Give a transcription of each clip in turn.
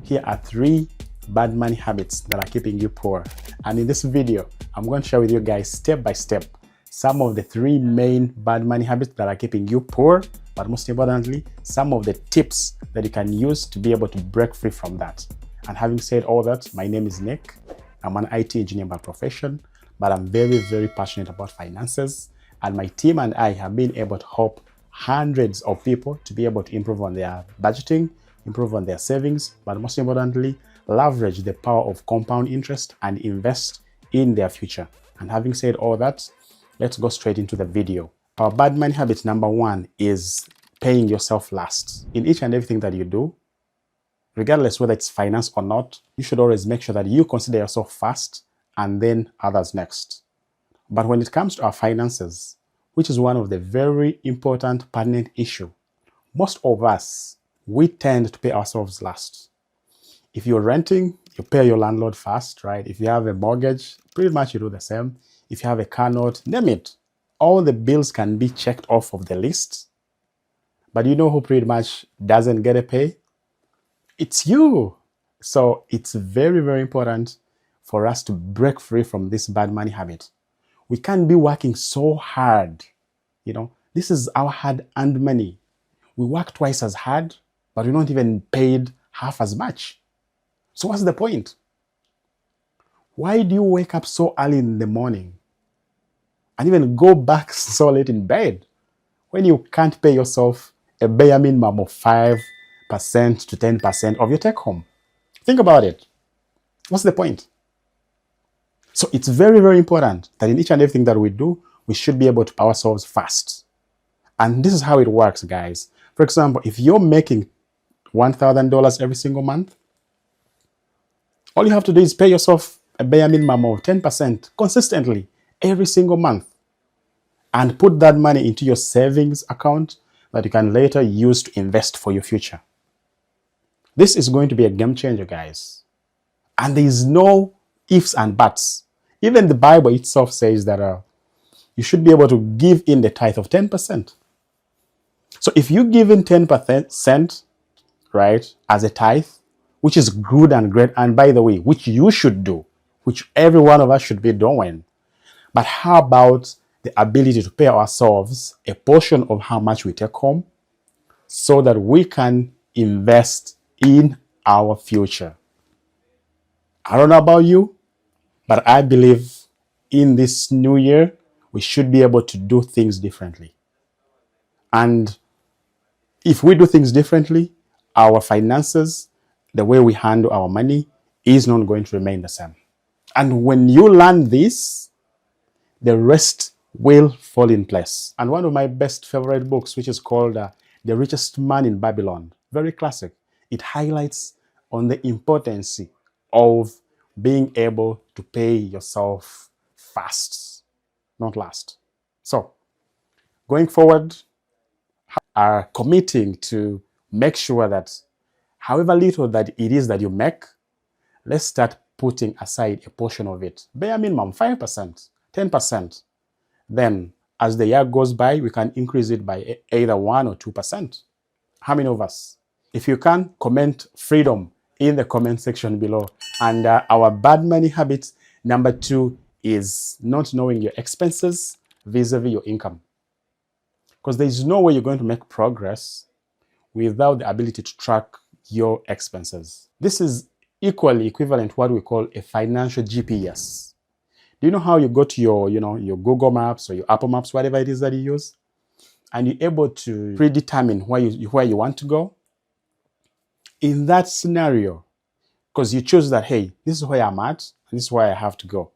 Here are 3 bad money habits that are keeping you poor. And in this video, I'm going to share with you guys step by step some of the 3 main bad money habits that are keeping you poor, but most importantly, some of the tips that you can use to be able to break free from that. And having said all that, my name is Nick. I'm an IT engineer by profession, but I'm very passionate about finances. And my team and I have been able to help hundreds of people to be able to improve on their budgeting, improve on their savings, but most importantly, leverage the power of compound interest and invest in their future. And having said all that, let's go straight into the video. Our bad money habit number 1 is paying yourself last. In each and everything that you do, regardless whether it's finance or not, you should always make sure that you consider yourself first and then others next. But when it comes to our finances, which is one of the very important pertinent issue, most of us, we tend to pay ourselves last. If you're renting, you pay your landlord first, right? If you have a mortgage, pretty much you do the same. If you have a car note, name it. All the bills can be checked off of the list. But you know who pretty much doesn't get a pay? It's you. So it's very important for us to break free from this bad money habit. We can't be working so hard. This is our hard-earned money. We work twice as hard, but we're not even paid half as much. So what's the point? Why do you wake up so early in the morning and even go back so late in bed when you can't pay yourself a bare minimum of 5% to 10% of your take home? Think about it. What's the point? So it's very important that in each and everything that we do, we should be able to pay ourselves first. And this is how it works, guys. For example, if you're making $1,000 every single month, all you have to do is pay yourself a bare minimum of 10% consistently every single month and put that money into your savings account that you can later use to invest for your future. This is going to be a game changer, guys. And there is no ifs and buts. Even the Bible itself says that you should be able to give in the tithe of 10%. So if you give in 10%, right, as a tithe, which is good and great, and by the way, which you should do, which every one of us should be doing. But how about the ability to pay ourselves a portion of how much we take home so that we can invest in our future? I don't know about you, but I believe in this new year, we should be able to do things differently. And if we do things differently, our finances, the way we handle our money is not going to remain the same. And when you learn this, the rest will fall in place. And one of my best favorite books, which is called The Richest Man in Babylon, very classic, it highlights on the importance of being able to pay yourself fast, not last. So, going forward, are committing to make sure that however little that it is that you make, let's start putting aside a portion of it. Bare minimum 5%, 10%. Then as the year goes by, we can increase it by either 1 or 2%. How many of us? If you can, comment freedom in the comment section below. And our bad money habit number 2 is not knowing your expenses vis-a-vis your income. Because there is no way you're going to make progress without the ability to track your expenses. This is equally equivalent to what we call a financial GPS. Do you know how you go to your Google Maps or your Apple Maps, whatever it is that you use, and you're able to predetermine where you want to go? In that scenario, because you choose that, hey, this is where I'm at, and this is where I have to go.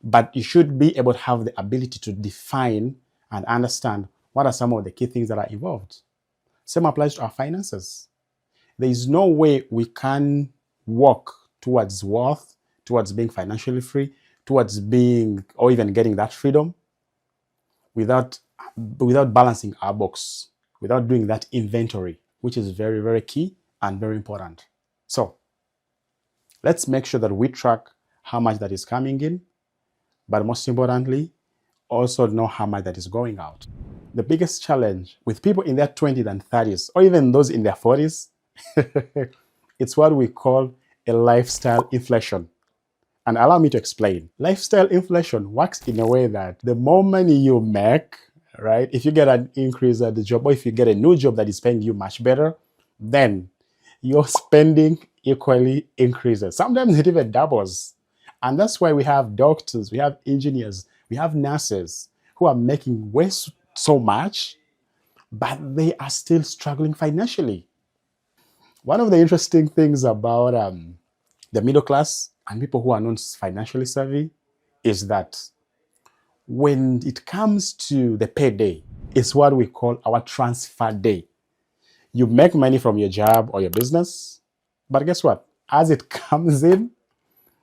But you should be able to have the ability to define and understand what are some of the key things that are involved. Same applies to our finances. There is no way we can walk towards wealth, towards being financially free, towards being or even getting that freedom without balancing our books, without doing that inventory, which is very key and very important. So let's make sure that we track how much that is coming in, but most importantly, also know how much that is going out. The biggest challenge with people in their 20s and 30s, or even those in their 40s, It's what we call a lifestyle inflation. And allow me to explain. Lifestyle inflation works in a way that the more money you make, right, if you get an increase at the job, or if you get a new job that is paying you much better, then your spending equally increases. Sometimes it even doubles. And that's why we have doctors, we have engineers, we have nurses who are making way so much, but they are still struggling financially. One of the interesting things about the middle class and people who are not financially savvy is that when it comes to the payday, it's what we call our transfer day. You make money from your job or your business, but guess what? As it comes in,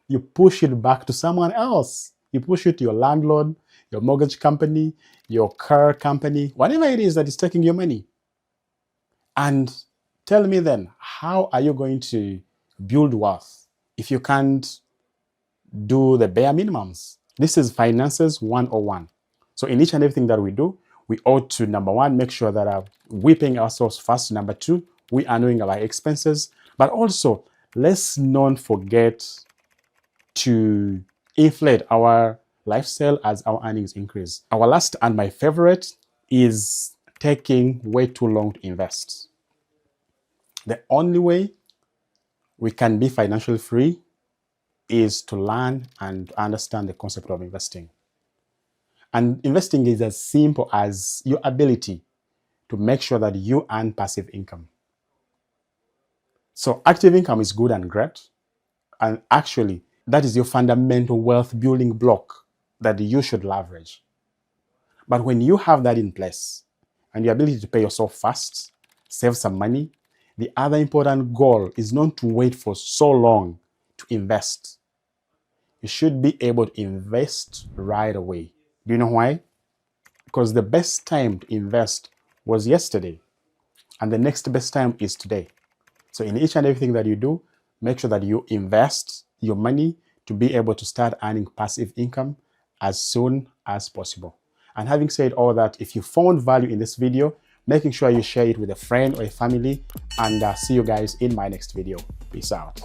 you push it back to someone else. You push it to your landlord, your mortgage company, your car company, whatever it is that is taking your money. And tell me then, how are you going to build wealth if you can't do the bare minimums? This is finances 101. So in each and everything that we do, we ought to, number one, make sure that we're paying ourselves first. Number two, we are knowing our expenses. But also, let's not forget to inflate our lifestyle as our earnings increase. Our last and my favorite is taking way too long to invest. The only way we can be financially free is to learn and understand the concept of investing. And investing is as simple as your ability to make sure that you earn passive income. So active income is good and great. And actually, that is your fundamental wealth building block that you should leverage. But when you have that in place and the ability to pay yourself fast, save some money, the other important goal is not to wait for so long to invest. You should be able to invest right away. Do you know why? Because the best time to invest was yesterday, and the next best time is today. So in each and everything that you do, make sure that you invest your money to be able to start earning passive income as soon as possible. And having said all that, if you found value in this video, making sure you share it with a friend or a family, and see you guys in my next video. Peace out.